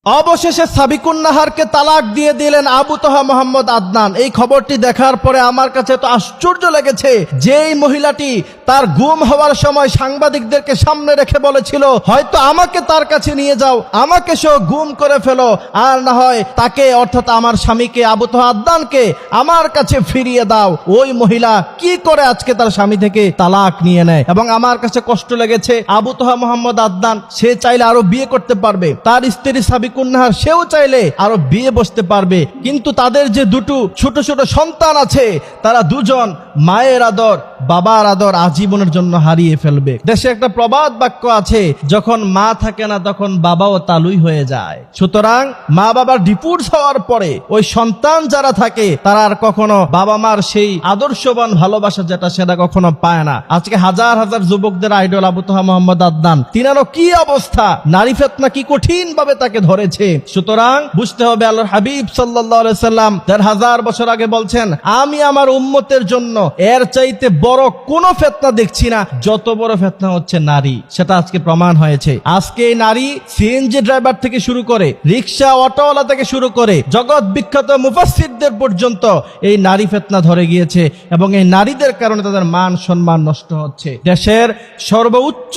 অবশেষে সাবিকুন নাহারকে তালাক দিয়ে দিলেন আবু তহা মোহাম্মদ আদনান। এই খবরটি দেখার পরে আমার কাছে তো আশ্চর্য লেগেছে। যেই মহিলাটি তার গুম হওয়ার সময় সাংবাদিকদেরকে সামনে রেখে বলেছিল, হয়তো আমাকে তার কাছে নিয়ে যাও, আমাকে সে গুম করে ফেলো, আর না হয় তাকে অর্থাৎ আমার স্বামীকে আবু তহা আদনানকে আমার কাছে ফিরিয়ে দাও, ওই মহিলা কি করে আজকে তার স্বামী থেকে তালাক নিয়ে নেয়। এবং আমার কাছে কষ্ট লেগেছে, আবু তহা মোহাম্মদ আদনান সে চাইলে আরো বিয়ে করতে পারবে, তার স্ত্রী সাবিকুন নাহার সেও চাইলে আরো বিয়ে বসতে পারবে, কিন্তু তাদের যে দুটো ছোট ছোট সন্তান আছে তারা দুজন মায়ের আদর বাবার আদর আজীবনের জন্য হারিয়ে ফেলবে। দেশে একটা প্রবাদ বাক্য আছে, যখন মা থাকে না তখন বাবাও তালুই হয়ে যায়। সুতরাং মা বাবার ডিভোর্স হওয়ার পরে ওই সন্তান যারা থাকে তারা আর কখনো বাবা মার সেই আদর্শবান ভালোবাসা যেটা সেটা কখনো পায় না। আজকে হাজার হাজার যুবকদের আইডল আবু তহা মোহাম্মদ আদনান, তিনারও কি অবস্থা, নারী ফিতনা কি কঠিন ভাবে তাকে ধরেছে। সুতরাং বুঝতে হবে, আল্লাহর হাবিব সাল্লাল্লাহু আলাইহি সাল্লাম ১৫০০ বছর আগে বলছেন, আমি আমার উম্মতের জন্য এর চাইতে বড় কোন ফিতনা দেখছি না, যত বড় ফিতনা হচ্ছে নারী। সেটা আজকে প্রমাণ হয়েছে। আজকে এই নারী সিএনজি ড্রাইভার থেকে শুরু করে রিক্সা অটোওয়ালা থেকে শুরু করে জগৎ বিখ্যাত মুফাসসিরদের পর্যন্ত এই নারী ফিতনা ধরে গিয়েছে, এবং এই নারীদের কারণে তাদের মান সম্মান নষ্ট হচ্ছে। দেশের সর্বোচ্চ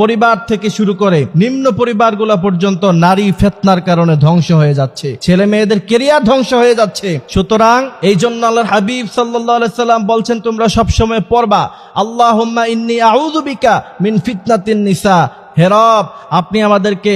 পরিবার থেকে শুরু করে নিম্ন পরিবারগুলো পর্যন্ত নারী ফিতনার কারণে ধ্বংস হয়ে যাচ্ছে, ছেলে মেয়েদের ক্যারিয়ার ধ্বংস হয়ে যাচ্ছে। সুতরাং এই জন্য আল্লাহর হাবিব সাল্লাল্লাহু আলাইহি সাল্লাম বলছেন, তোমরা সবসময় পড়বা, আল্লাহুম্মা ইন্নী আউযু বিকা মিন ফিতনাতিন নিসা। হে রব, আপনি আমাদেরকে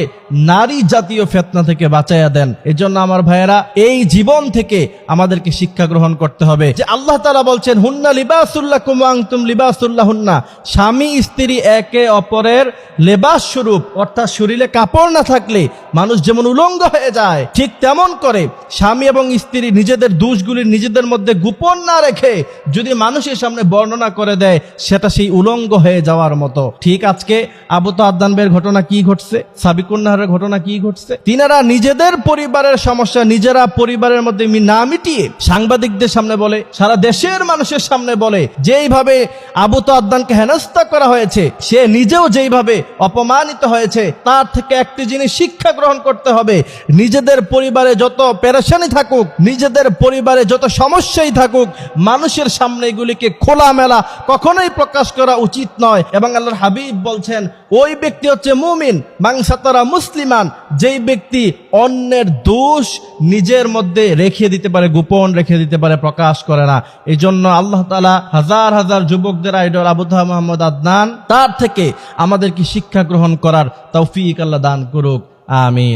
নারী জাতীয় ফিতনা থেকে বাঁচাইয়া দেন। এজন্য আমার ভাইয়েরা, এই জীবন থেকে আমাদেরকে শিক্ষা গ্রহণ করতে হবে যে আল্লাহ তাআলা বলছেন, হুন্না লিবাসুল লাকুম ওয়া আনতুম লিবাসুল লাহুন্না। স্বামী স্ত্রী একে অপরের লেবাস স্বরূপ, অর্থাৎ শরীরে কাপড় না থাকলে মানুষ যেমন উলঙ্গ হয়ে যায়, ঠিক তেমন করে স্বামী এবং স্ত্রী নিজেদের দোষগুলি নিজেদের মধ্যে গোপন না রেখে যদি মানুষের সামনে বর্ণনা করে দেয়, সেটা সেই উলঙ্গ হয়ে যাওয়ার মতো। ঠিক আজকে আবু তহা আদনানের ঘটনা কি ঘটছে, সাবিকুন নাহারের ঘটনা কি ঘটছে, তিনারা নিজেদের পরিবারের সমস্যা নিজেরা পরিবারের মধ্যে না মিটিয়ে সাংবাদিকদের সামনে বলে, সারা দেশের মানুষের সামনে বলে, যেইভাবে আবু তহা আদনানকে হেনস্থা করা হয়েছে, সে নিজেও যেইভাবে অপমানিত হয়েছে, তার থেকে একটি জিনিস শিক্ষা গ্রহণ করতে হবে। নিজেদের পরিবারে যত পেরেশানি থাকুক, নিজেদের পরিবারে যত সমস্যাই থাকুক, মানুষের সামনে এগুলিকে খোলামেলা কখনোই প্রকাশ করা উচিত নয়। এবং আল্লাহর হাবিব বলছেন, ওই ব্যক্তি হচ্ছে মুমিন মান সাতারা মুসলিমান, যেই ব্যক্তি অন্যের দোষ নিজের মধ্যে রেখে দিতে পারে, গোপন রেখে দিতে পারে, প্রকাশ করে না। এই জন্য আল্লাহ তাআলা হাজার হাজার যুবকদের আইডল আবু তহা মোহাম্মদ আদনান, তার থেকে আমাদেরকে শিক্ষা গ্রহণ করার তৌফিক আল্লাহ দান করুক। আমিন।